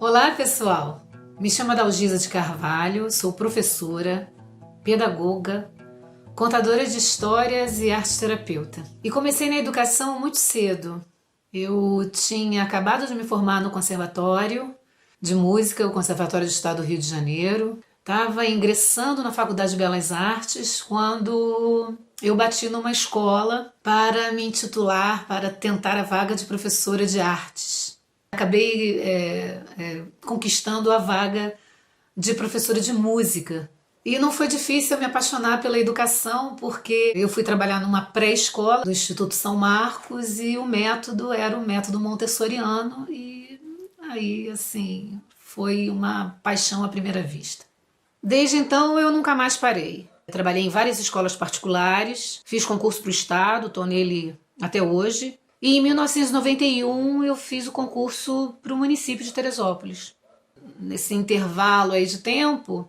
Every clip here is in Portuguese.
Olá, pessoal! Me chamo Adalgisa de Carvalho, sou professora, pedagoga, contadora de histórias e arte-terapeuta. E comecei na educação muito cedo. Eu tinha acabado de me formar no Conservatório de Música, o Conservatório do Estado do Rio de Janeiro. Estava ingressando na Faculdade de Belas Artes quando eu bati numa escola para me intitular, para tentar a vaga de professora de artes. Acabei conquistando a vaga de professora de música. E não foi difícil eu me apaixonar pela educação, porque eu fui trabalhar numa pré-escola do Instituto São Marcos e o método era o método montessoriano e aí, assim, foi uma paixão à primeira vista. Desde então eu nunca mais parei. Trabalhei em várias escolas particulares, fiz concurso para o Estado, estou nele até hoje. E em 1991 eu fiz o concurso para o município de Teresópolis. Nesse intervalo aí de tempo,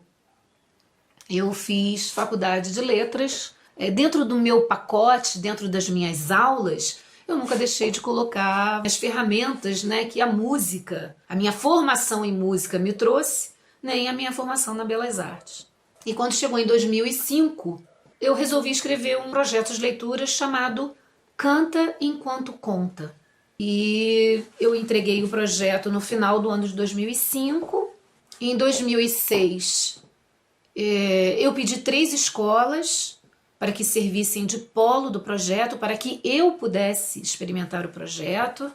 eu fiz faculdade de letras. Dentro do meu pacote, dentro das minhas aulas, eu nunca deixei de colocar as ferramentas, né, que a música, a minha formação em música me trouxe, nem a minha formação na Belas Artes. E quando chegou em 2005, eu resolvi escrever um projeto de leitura chamado Canta Enquanto Conta. E eu entreguei o projeto no final do ano de 2005. Em 2006, eu pedi 3 escolas para que servissem de polo do projeto, para que eu pudesse experimentar o projeto.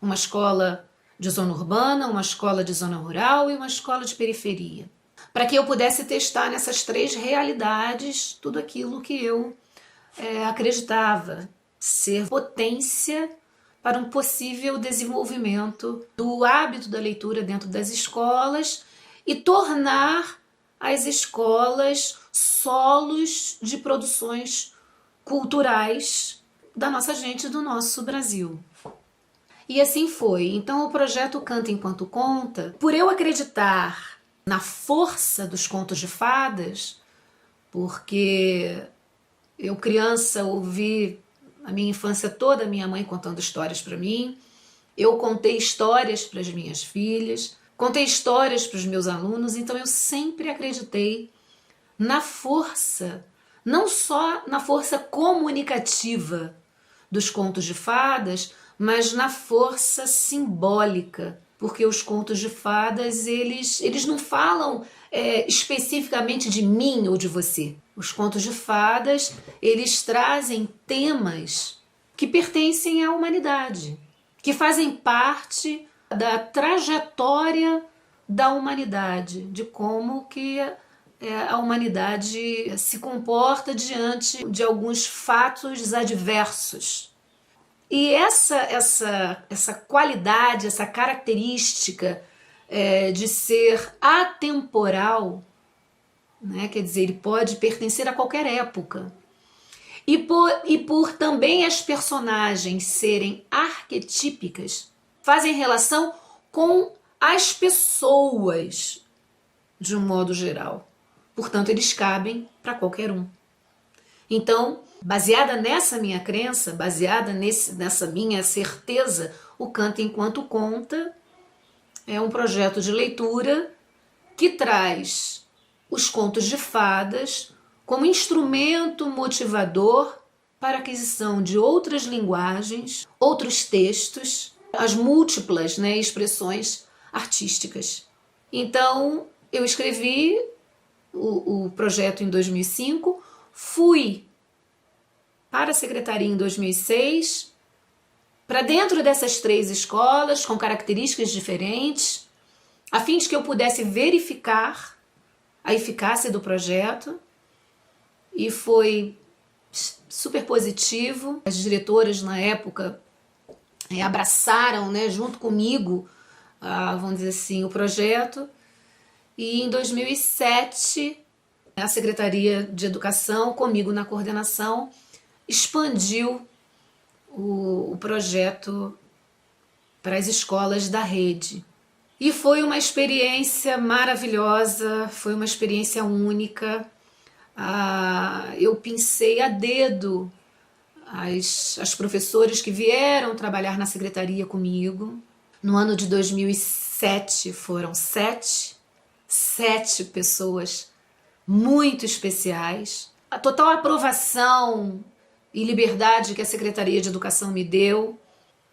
Uma escola de zona urbana, uma escola de zona rural e uma escola de periferia. Para que eu pudesse testar nessas 3 realidades tudo aquilo que eu acreditava ser potência para um possível desenvolvimento do hábito da leitura dentro das escolas e tornar as escolas solos de produções culturais da nossa gente, do nosso Brasil. E assim foi. Então o projeto Canta Enquanto Conta, por eu acreditar na força dos contos de fadas, porque eu criança ouvi a minha infância toda, minha mãe contando histórias para mim. Eu contei histórias para as minhas filhas, contei histórias para os meus alunos, então eu sempre acreditei na força, não só na força comunicativa dos contos de fadas, mas na força simbólica, porque os contos de fadas, eles não falam especificamente de mim ou de você. Os contos de fadas, eles trazem temas que pertencem à humanidade, que fazem parte da trajetória da humanidade, de como que a humanidade se comporta diante de alguns fatos adversos. E essa qualidade, essa característica de ser atemporal, né? Quer dizer, ele pode pertencer a qualquer época. E por também as personagens serem arquetípicas, fazem relação com as pessoas de um modo geral. Portanto, eles cabem para qualquer um. Então, baseada nessa minha crença, baseada nessa minha certeza, o Canta Enquanto Conta é um projeto de leitura que traz os contos de fadas como instrumento motivador para a aquisição de outras linguagens, outros textos, as múltiplas, né, expressões artísticas. Então, eu escrevi o projeto em 2005, fui para a secretaria em 2006, para dentro dessas 3 escolas, com características diferentes, a fim de que eu pudesse verificar a eficácia do projeto, e foi super positivo. As diretoras na época abraçaram, né, junto comigo, vamos dizer assim, o projeto. E em 2007, a Secretaria de Educação, comigo na coordenação, expandiu o projeto para as escolas da rede. E foi uma experiência maravilhosa, foi uma experiência única. Eu pensei a dedo as professoras que vieram trabalhar na secretaria comigo. No ano de 2007, foram sete pessoas muito especiais. A total aprovação e liberdade que a Secretaria de Educação me deu,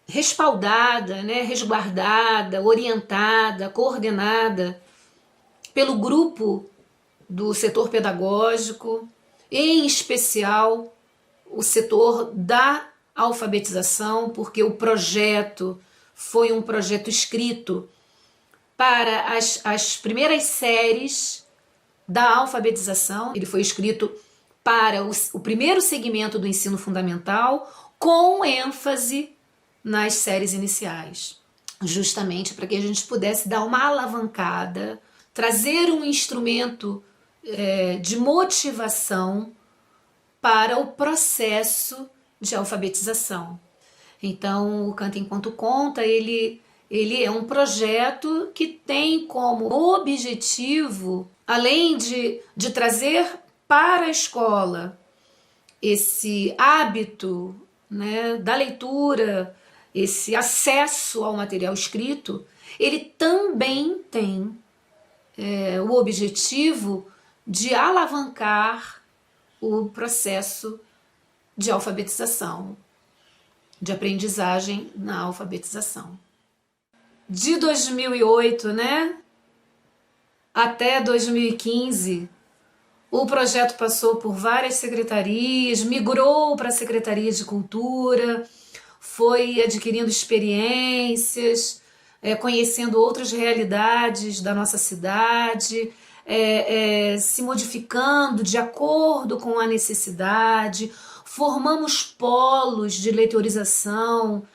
respaldada, né, resguardada, orientada, coordenada pelo grupo do setor pedagógico, em especial o setor da alfabetização, porque o projeto foi um projeto escrito para as primeiras séries da alfabetização. Ele foi escrito para o primeiro segmento do ensino fundamental, com ênfase nas séries iniciais, justamente para que a gente pudesse dar uma alavancada, trazer um instrumento de motivação para o processo de alfabetização. Então, o Canta Enquanto Conta, ele é um projeto que tem como objetivo, além de trazer para a escola esse hábito, né, da leitura, esse acesso ao material escrito, ele também tem o objetivo de alavancar o processo de alfabetização, de aprendizagem na alfabetização. De 2008, né, até 2015, o projeto passou por várias secretarias, migrou para a Secretaria de Cultura, foi adquirindo experiências, conhecendo outras realidades da nossa cidade, se modificando de acordo com a necessidade. Formamos polos de leitorização,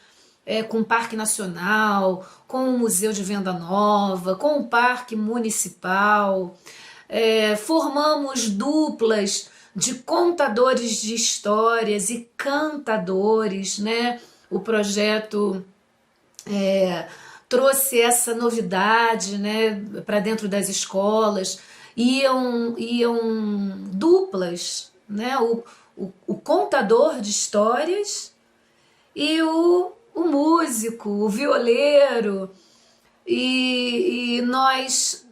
com o Parque Nacional, com o Museu de Venda Nova, com o Parque Municipal. Formamos duplas de contadores de histórias e cantadores, né? O projeto trouxe essa novidade, né, para dentro das escolas. Iam duplas, né? O contador de histórias e o músico, o violeiro, e nós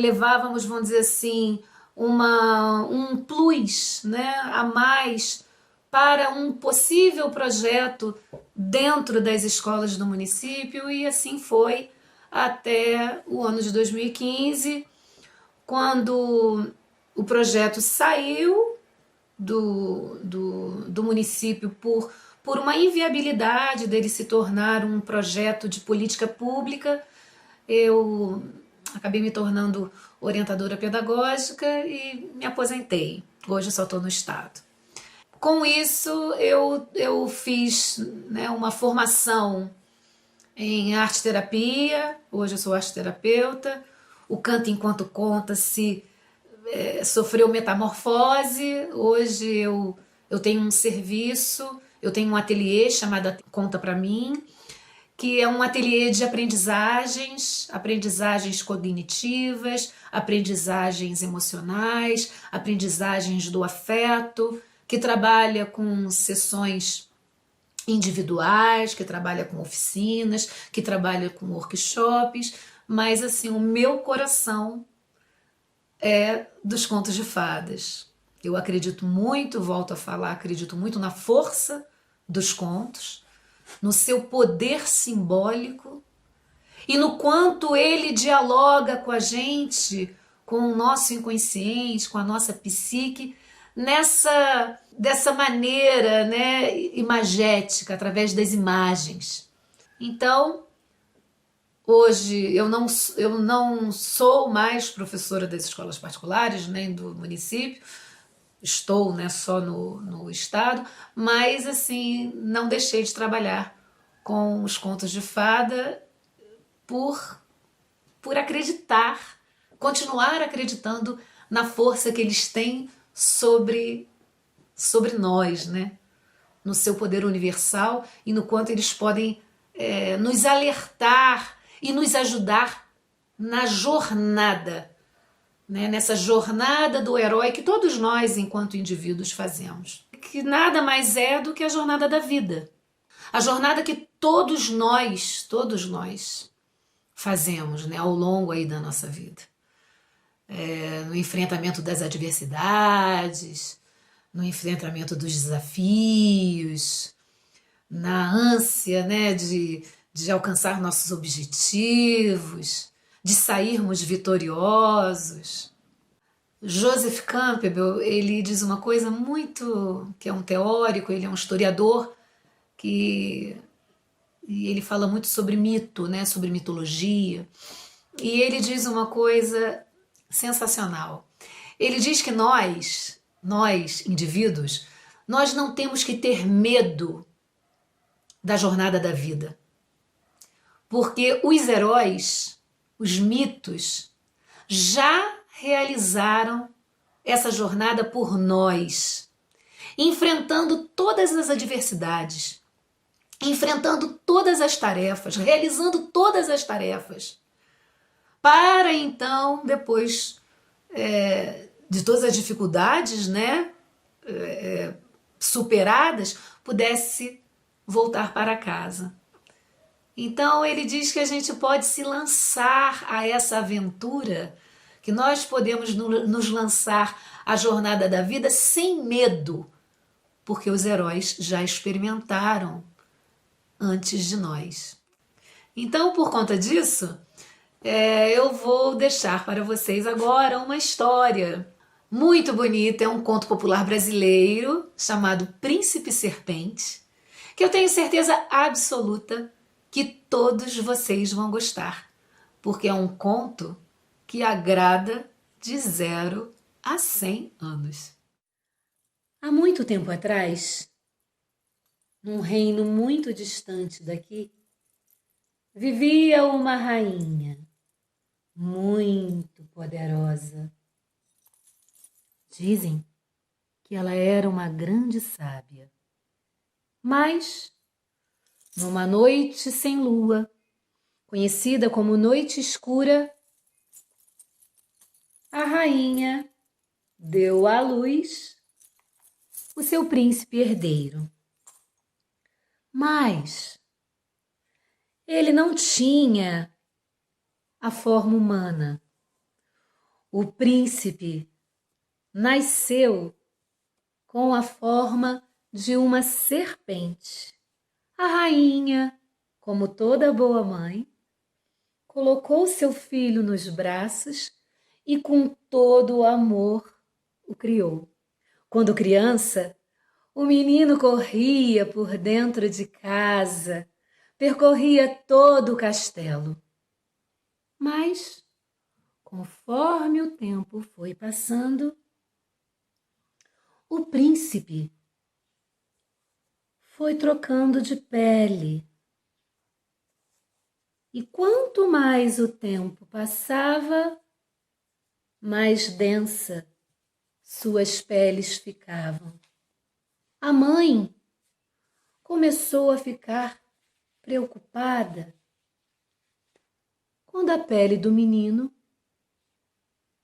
levávamos, vamos dizer assim, um plus, né, a mais para um possível projeto dentro das escolas do município, e assim foi até o ano de 2015, quando o projeto saiu do município por uma inviabilidade dele se tornar um projeto de política pública. Eu acabei me tornando orientadora pedagógica e me aposentei. Hoje eu só estou no estado. Com isso, eu fiz, né, uma formação em arte-terapia. Hoje eu sou arte-terapeuta. O Canta Enquanto Conta sofreu metamorfose. Hoje eu tenho um serviço, eu tenho um ateliê chamado Conta Pra Mim, que é um ateliê de aprendizagens cognitivas, aprendizagens emocionais, aprendizagens do afeto, que trabalha com sessões individuais, que trabalha com oficinas, que trabalha com workshops, mas assim, o meu coração é dos contos de fadas. Eu acredito muito, volto a falar, acredito muito na força dos contos, no seu poder simbólico e no quanto ele dialoga com a gente, com o nosso inconsciente, com a nossa psique, dessa maneira, né, imagética, através das imagens. Então, hoje eu não sou mais professora das escolas particulares, nem do município, estou, né, só no estado, mas assim, não deixei de trabalhar com os contos de fada por acreditar, continuar acreditando na força que eles têm sobre nós, né? No seu poder universal e no quanto eles podem nos alertar e nos ajudar na jornada, né? Nessa jornada do herói que todos nós, enquanto indivíduos, fazemos. Que nada mais é do que a jornada da vida. A jornada que todos nós fazemos, né, ao longo aí da nossa vida. No enfrentamento das adversidades, no enfrentamento dos desafios, na ânsia, né, de alcançar nossos objetivos, de sairmos vitoriosos. Joseph Campbell, ele diz uma coisa que é um teórico, ele é um historiador, e ele fala muito sobre mito, né, sobre mitologia, e ele diz uma coisa sensacional. Ele diz que nós indivíduos, nós não temos que ter medo da jornada da vida, porque os heróis, os mitos, já realizaram essa jornada por nós, enfrentando todas as adversidades, enfrentando todas as tarefas, realizando todas as tarefas, para então, depois de todas as dificuldades, né, superadas, pudesse voltar para casa. Então ele diz que a gente pode se lançar a essa aventura, que nós podemos nos lançar à jornada da vida sem medo, porque os heróis já experimentaram antes de nós. Então, por conta disso, eu vou deixar para vocês agora uma história muito bonita. É um conto popular brasileiro chamado Príncipe Serpente, que eu tenho certeza absoluta que todos vocês vão gostar, porque é um conto que agrada de 0 a 100 anos. Há muito tempo atrás, num reino muito distante daqui, vivia uma rainha muito poderosa. Dizem que ela era uma grande sábia. Mas, numa noite sem lua, conhecida como noite escura, a rainha deu à luz o seu príncipe herdeiro. Mas ele não tinha a forma humana. O príncipe nasceu com a forma de uma serpente. A rainha, como toda boa mãe, colocou seu filho nos braços e com todo o amor o criou. Quando criança, o menino corria por dentro de casa, percorria todo o castelo. Mas, conforme o tempo foi passando, o príncipe foi trocando de pele. E quanto mais o tempo passava, mais densa suas peles ficavam. A mãe começou a ficar preocupada quando a pele do menino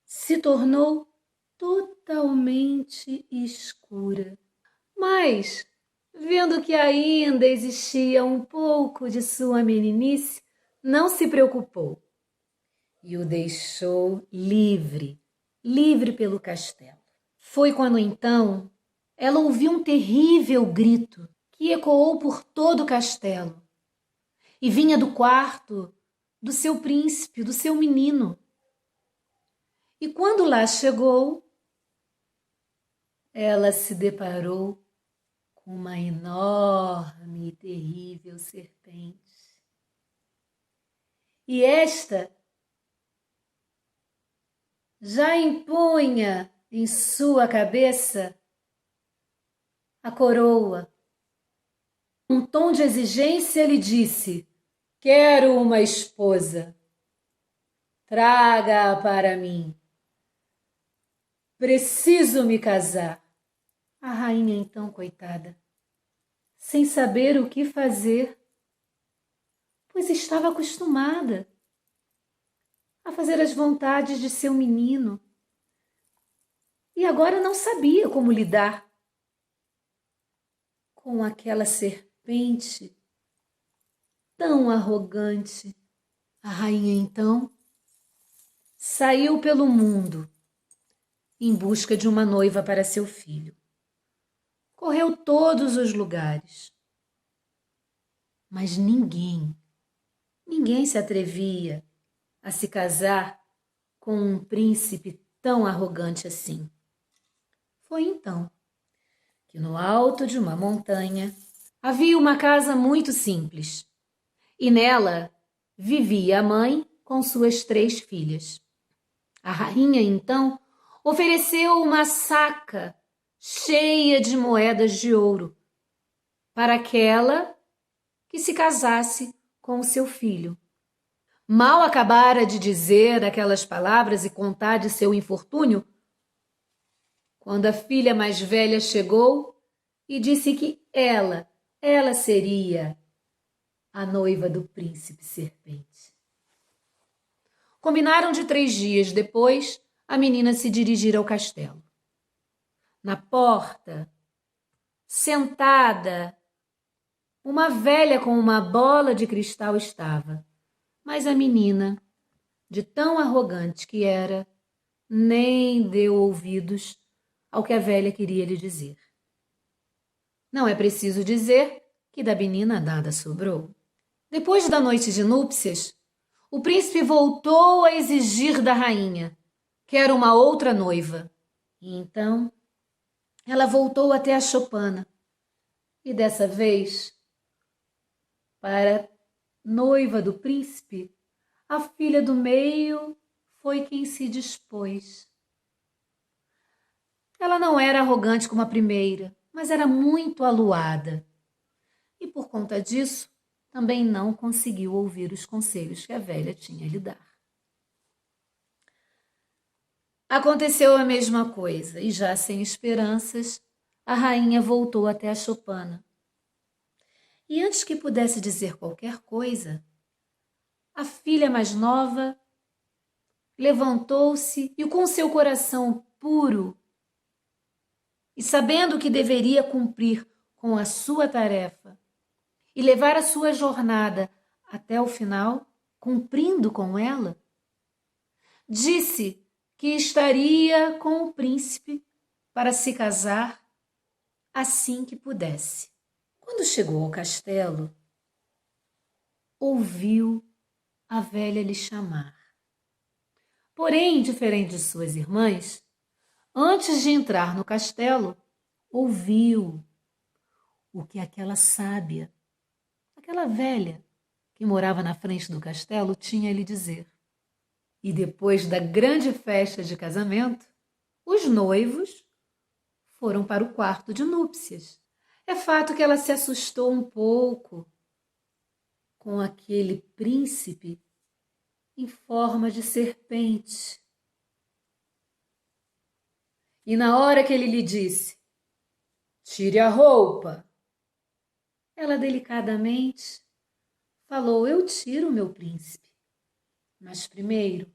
se tornou totalmente escura. Mas, vendo que ainda existia um pouco de sua meninice, não se preocupou e o deixou livre pelo castelo. Foi quando então ela ouviu um terrível grito que ecoou por todo o castelo e vinha do quarto do seu príncipe, do seu menino. E quando lá chegou, ela se deparou com uma enorme e terrível serpente. E esta já impunha em sua cabeça a coroa. Um tom de exigência lhe disse: quero uma esposa. Traga-a para mim. Preciso me casar. A rainha então, coitada, sem saber o que fazer, pois estava acostumada a fazer as vontades de seu menino e agora não sabia como lidar com aquela serpente tão arrogante A rainha, então, saiu pelo mundo em busca de uma noiva para seu filho. Correu todos os lugares, mas ninguém se atrevia a se casar com um príncipe tão arrogante assim. Foi então que no alto de uma montanha havia uma casa muito simples e nela vivia a mãe com suas 3 filhas. A rainha, então, ofereceu uma saca cheia de moedas de ouro para aquela que se casasse com o seu filho. Mal acabara de dizer aquelas palavras e contar de seu infortúnio, quando a filha mais velha chegou e disse que ela seria a noiva do príncipe serpente. Combinaram de 3 dias depois a menina se dirigir ao castelo. Na porta, sentada, uma velha com uma bola de cristal estava, mas a menina, de tão arrogante que era, nem deu ouvidos ao que a velha queria lhe dizer. Não é preciso dizer que da menina nada sobrou. Depois da noite de núpcias, o príncipe voltou a exigir da rainha que era uma outra noiva. E então ela voltou até a choupana e dessa vez, para noiva do príncipe, a filha do meio foi quem se dispôs. Ela não era arrogante como a primeira, mas era muito aluada. E por conta disso, também não conseguiu ouvir os conselhos que a velha tinha a lhe dar. Aconteceu a mesma coisa, e já sem esperanças, a rainha voltou até a choupana. E antes que pudesse dizer qualquer coisa, a filha mais nova levantou-se e com seu coração puro e sabendo que deveria cumprir com a sua tarefa e levar a sua jornada até o final, cumprindo com ela, disse que estaria com o príncipe para se casar assim que pudesse. Quando chegou ao castelo, ouviu a velha lhe chamar. Porém, diferente de suas irmãs, antes de entrar no castelo, ouviu o que aquela sábia, aquela velha que morava na frente do castelo, tinha a lhe dizer. E depois da grande festa de casamento, os noivos foram para o quarto de núpcias. É fato que ela se assustou um pouco com aquele príncipe em forma de serpente. E na hora que ele lhe disse, tire a roupa, ela delicadamente falou, eu tiro, meu príncipe, mas primeiro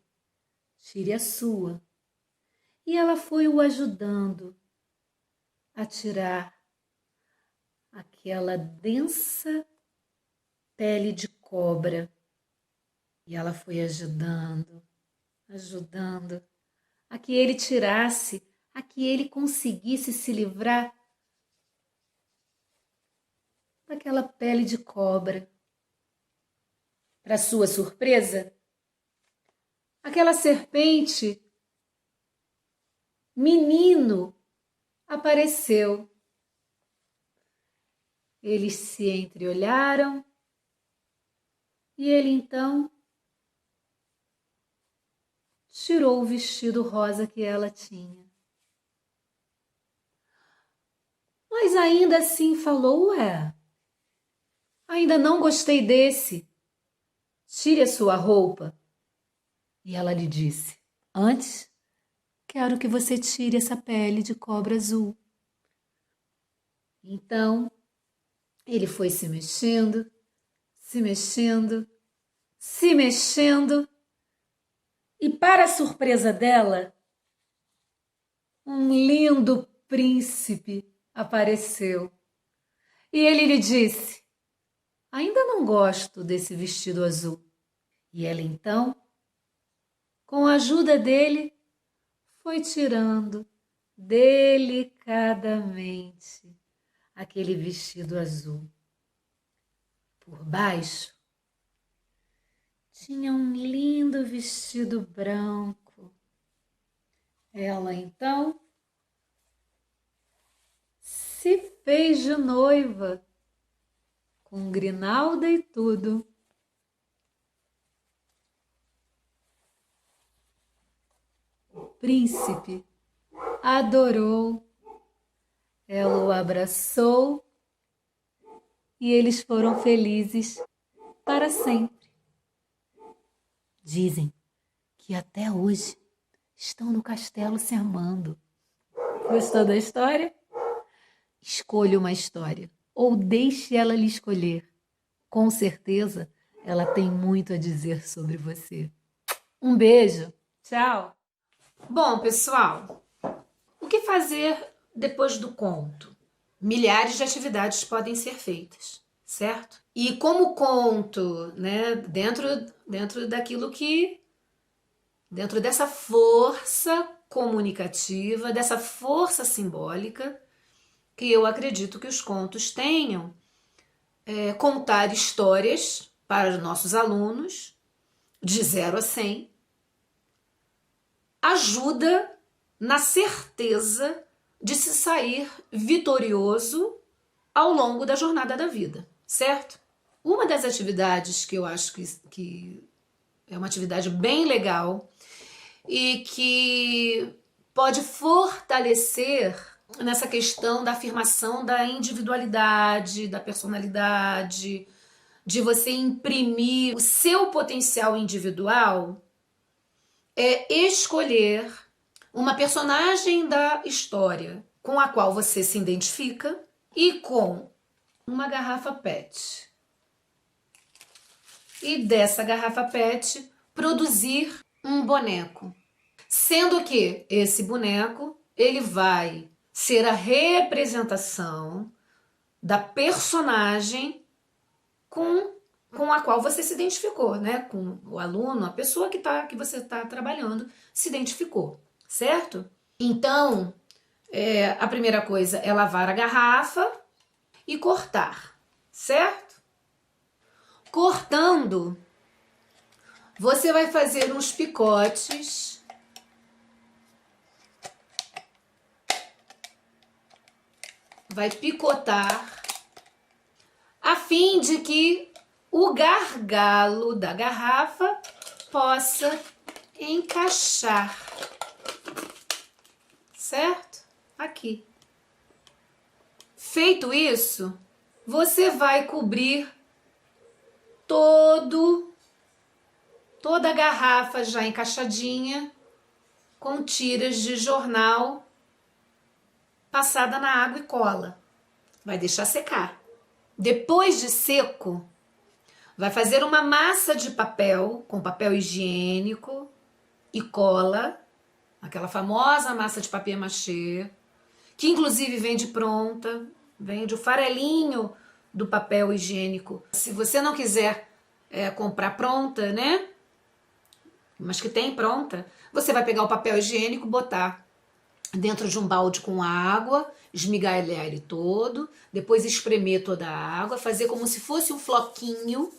tire a sua. E ela foi o ajudando a tirar aquela densa pele de cobra. E ela foi ajudando a que ele tirasse, a que ele conseguisse se livrar daquela pele de cobra. Para sua surpresa, aquela serpente, menino, apareceu. Eles se entreolharam e ele então tirou o vestido rosa que ela tinha. Mas ainda assim falou, ainda não gostei desse. Tire a sua roupa. E ela lhe disse, antes, quero que você tire essa pele de cobra azul. Então, ele foi se mexendo, e para a surpresa dela, um lindo príncipe apareceu. E ele lhe disse, ainda não gosto desse vestido azul. E ela então, com a ajuda dele, foi tirando delicadamente aquele vestido azul. Por baixo, tinha um lindo vestido branco. Ela então se fez de noiva, com grinalda e tudo. O príncipe adorou, ela o abraçou e eles foram felizes para sempre. Dizem que até hoje estão no castelo se amando. Gostou da história? Escolha uma história ou deixe ela lhe escolher. Com certeza, ela tem muito a dizer sobre você. Um beijo. Tchau. Bom, pessoal, o que fazer depois do conto? Milhares de atividades podem ser feitas, certo? E como conto, né, dentro daquilo que, dentro dessa força comunicativa, dessa força simbólica, que eu acredito que os contos tenham, contar histórias para os nossos alunos, de 0 a 100, ajuda na certeza de se sair vitorioso ao longo da jornada da vida, certo? Uma das atividades que eu acho que é uma atividade bem legal e que pode fortalecer nessa questão da afirmação da individualidade, da personalidade, de você imprimir o seu potencial individual, é escolher uma personagem da história com a qual você se identifica e com uma garrafa PET. E dessa garrafa PET produzir um boneco. Sendo que esse boneco, ele vai ser a representação da personagem com a qual você se identificou, né? Com o aluno, a pessoa que você está trabalhando se identificou, certo? Então, a primeira coisa é lavar a garrafa e cortar, certo? Cortando, você vai fazer uns picotes vai picotar a fim de que o gargalo da garrafa possa encaixar, certo? Aqui. Feito isso, você vai cobrir toda a garrafa já encaixadinha com tiras de jornal passada na água e cola. Vai deixar secar. Depois de seco, vai fazer uma massa de papel com papel higiênico e cola, aquela famosa massa de papier-mâché, que inclusive vende pronta, vende o farelinho do papel higiênico. Se você não quiser comprar pronta, né? Mas que tem pronta, você vai pegar o papel higiênico, botar dentro de um balde com água, esmigalhar ele todo, depois espremer toda a água, fazer como se fosse um floquinho,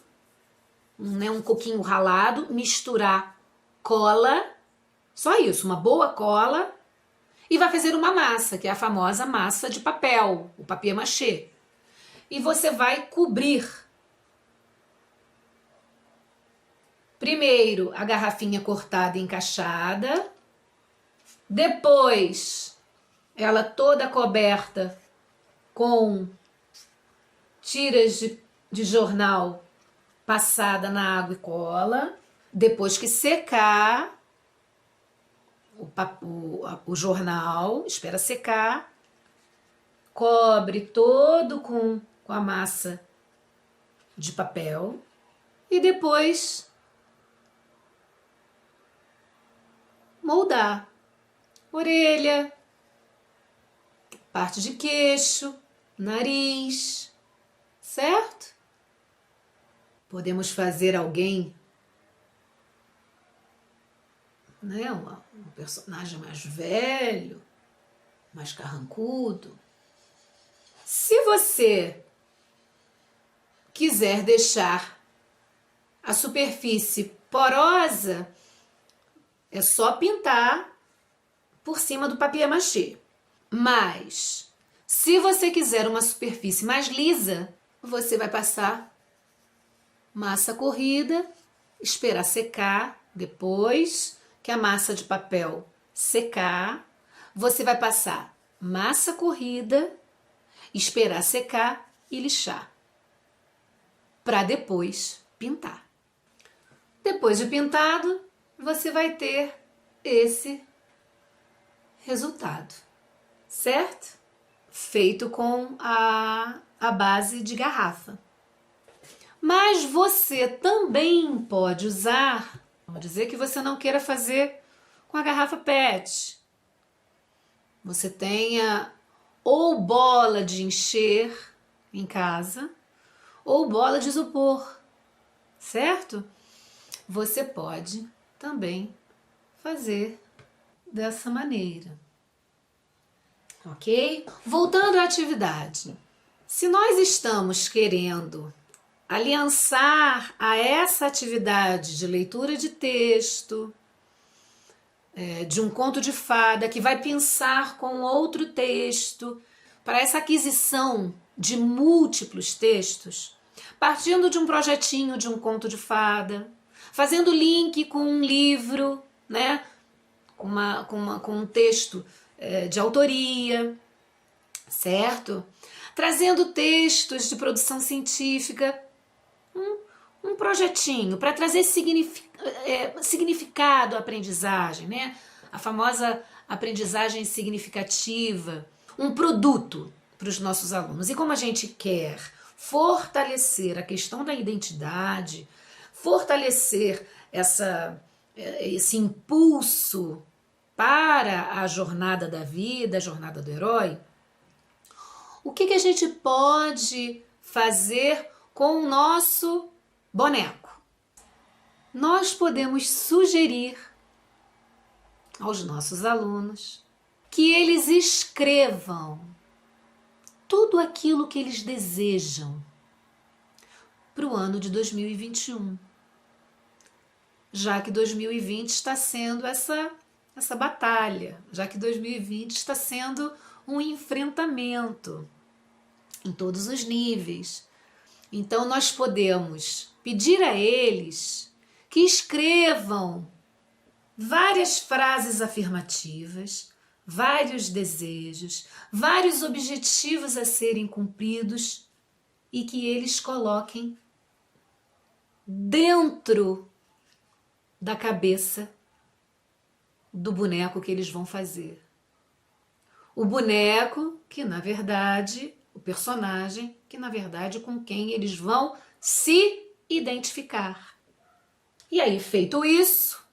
um coquinho ralado, misturar cola, só isso, uma boa cola, e vai fazer uma massa, que é a famosa massa de papel, o papier-mâché. E você vai cobrir primeiro a garrafinha cortada e encaixada, depois ela toda coberta com tiras de jornal passada na água e cola. Depois que secar o jornal, espera secar, cobre todo com a massa de papel e depois moldar orelha, parte de queixo, nariz, certo? Podemos fazer alguém né? Um personagem mais velho, mais carrancudo. Se você quiser deixar a superfície porosa, é só pintar por cima do papier-mâché. Mas, se você quiser uma superfície mais lisa, você vai passar massa corrida, esperar secar. Depois que a massa de papel secar, você vai passar massa corrida, esperar secar e lixar, para depois pintar. Depois de pintado, você vai ter esse resultado, certo? Feito com a base de garrafa. Mas você também pode usar, vamos dizer que você não queira fazer com a garrafa PET. Você tenha ou bola de encher em casa, ou bola de isopor, certo? Você pode também fazer dessa maneira, ok? Voltando à atividade. Se nós estamos querendo aliançar a essa atividade de leitura de texto, de um conto de fada que vai pensar com outro texto, para essa aquisição de múltiplos textos, partindo de um projetinho de um conto de fada, fazendo link com um livro, né, com um texto de autoria, certo? Trazendo textos de produção científica, um projetinho para trazer significado à aprendizagem, né? A famosa aprendizagem significativa, um produto para os nossos alunos. E como a gente quer fortalecer a questão da identidade, fortalecer esse impulso para a jornada da vida, a jornada do herói, o que a gente pode fazer com o nosso boneco? Nós podemos sugerir aos nossos alunos que eles escrevam tudo aquilo que eles desejam para o ano de 2021, já que 2020 está sendo essa batalha, já que 2020 está sendo um enfrentamento em todos os níveis. Então nós podemos pedir a eles que escrevam várias frases afirmativas, vários desejos, vários objetivos a serem cumpridos e que eles coloquem dentro da cabeça do boneco que eles vão fazer. O boneco que, na verdade, o personagem que, na verdade, com quem eles vão se identificar. E aí, feito isso,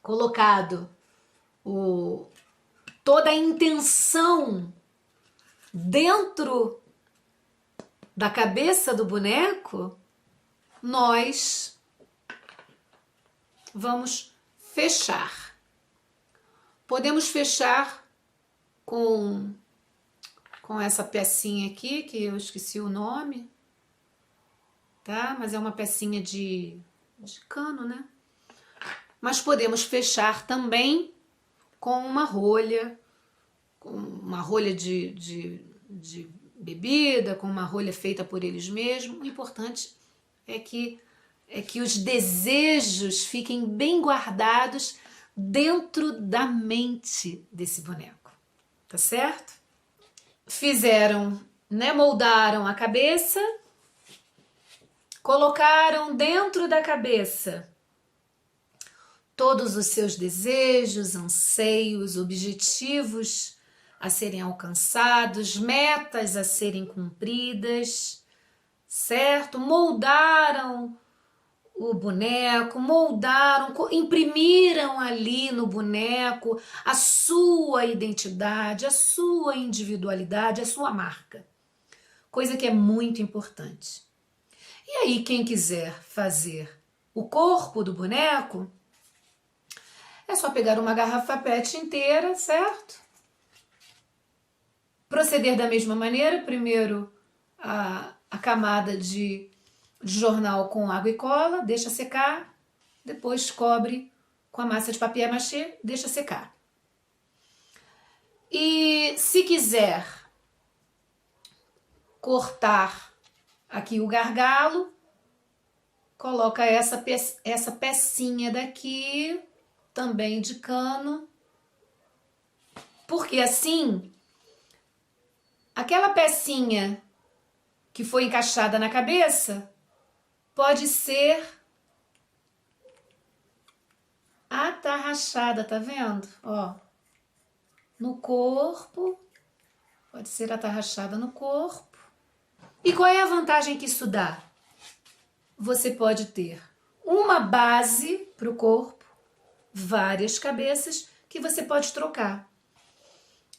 colocado toda a intenção dentro da cabeça do boneco, nós vamos fechar. Podemos fechar com essa pecinha aqui, que eu esqueci o nome, tá? Mas é uma pecinha de cano, né? Mas podemos fechar também com uma rolha de bebida, com uma rolha feita por eles mesmos. O importante é que os desejos fiquem bem guardados dentro da mente desse boneco, tá certo? Fizeram, né, moldaram a cabeça, colocaram dentro da cabeça todos os seus desejos, anseios, objetivos a serem alcançados, metas a serem cumpridas, certo? Moldaram o boneco, imprimiram ali no boneco a sua identidade, a sua individualidade, a sua marca. Coisa que é muito importante. E aí, quem quiser fazer o corpo do boneco, só pegar uma garrafa PET inteira, certo? Proceder da mesma maneira, primeiro a camada de jornal com água e cola, deixa secar, depois cobre com a massa de papier mâché, deixa secar. E se quiser cortar aqui o gargalo, coloca essa pecinha daqui, também de cano, porque assim, aquela pecinha que foi encaixada na cabeça pode ser atarrachada, tá vendo? Ó, no corpo, pode ser atarrachada no corpo. E qual é a vantagem que isso dá? Você pode ter uma base para o corpo, várias cabeças que você pode trocar.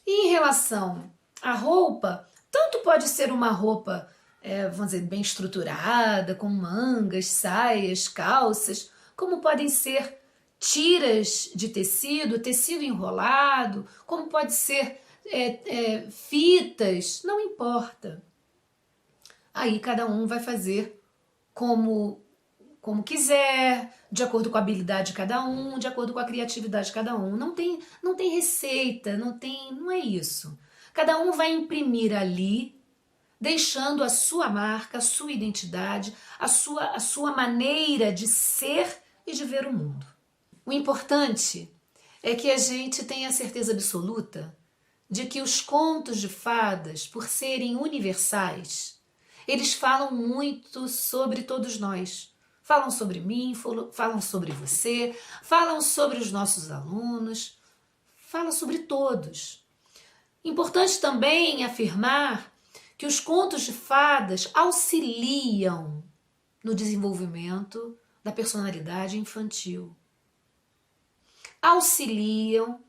E em relação à roupa, tanto pode ser uma roupa, vamos dizer, bem estruturada, com mangas, saias, calças, como podem ser tiras de tecido, tecido enrolado, como pode ser fitas, não importa. Aí cada um vai fazer como quiser, de acordo com a habilidade de cada um, de acordo com a criatividade de cada um. Não tem receita, não é isso. Cada um vai imprimir ali, deixando a sua marca, a sua identidade, a sua maneira de ser e de ver o mundo. O importante é que a gente tenha a certeza absoluta de que os contos de fadas, por serem universais, eles falam muito sobre todos nós. Falam sobre mim, falam sobre você, falam sobre os nossos alunos, falam sobre todos. Importante também afirmar que os contos de fadas auxiliam no desenvolvimento da personalidade infantil. Auxiliam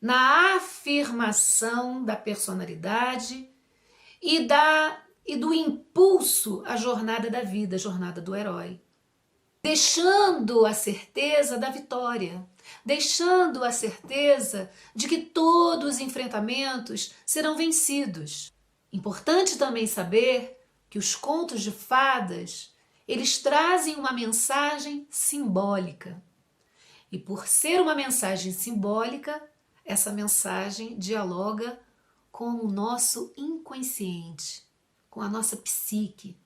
na afirmação da personalidade e do impulso à jornada da vida, a jornada do herói. Deixando a certeza da vitória, deixando a certeza de que todos os enfrentamentos serão vencidos. Importante também saber que os contos de fadas, eles trazem uma mensagem simbólica. E por ser uma mensagem simbólica, essa mensagem dialoga com o nosso inconsciente, com a nossa psique.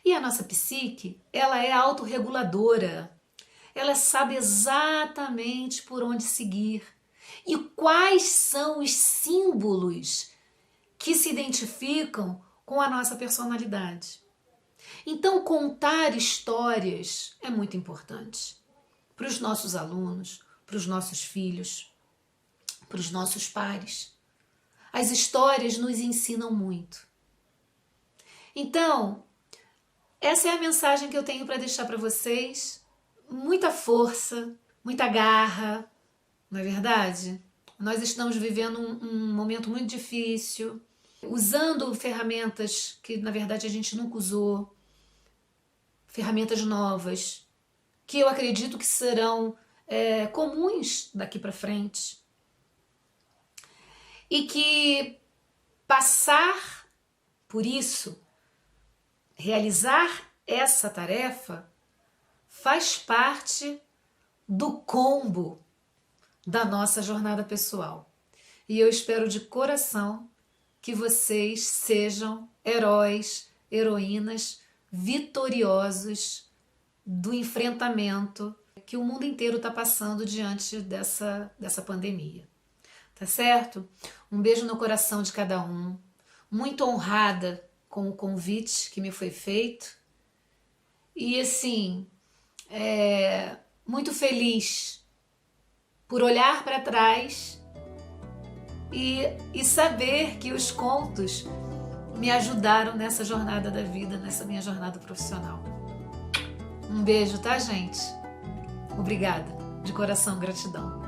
E a nossa psique, ela é autorreguladora. Ela sabe exatamente por onde seguir e quais são os símbolos que se identificam com a nossa personalidade. Então, contar histórias é muito importante para os nossos alunos, para os nossos filhos, para os nossos pares. As histórias nos ensinam muito. Então, essa é a mensagem que eu tenho para deixar para vocês. Muita força, muita garra, não é verdade? Nós estamos vivendo um momento muito difícil, usando ferramentas que na verdade a gente nunca usou, ferramentas novas, que eu acredito que serão comuns daqui para frente. E que passar por isso, realizar essa tarefa, faz parte do combo da nossa jornada pessoal. E eu espero de coração que vocês sejam heróis, heroínas, vitoriosos do enfrentamento que o mundo inteiro está passando diante dessa pandemia. Tá certo? Um beijo no coração de cada um. Muito honrada com o convite que me foi feito. E assim, muito feliz por olhar para trás e saber que os contos me ajudaram nessa jornada da vida, nessa minha jornada profissional. Um beijo, tá, gente? Obrigada. De coração, gratidão.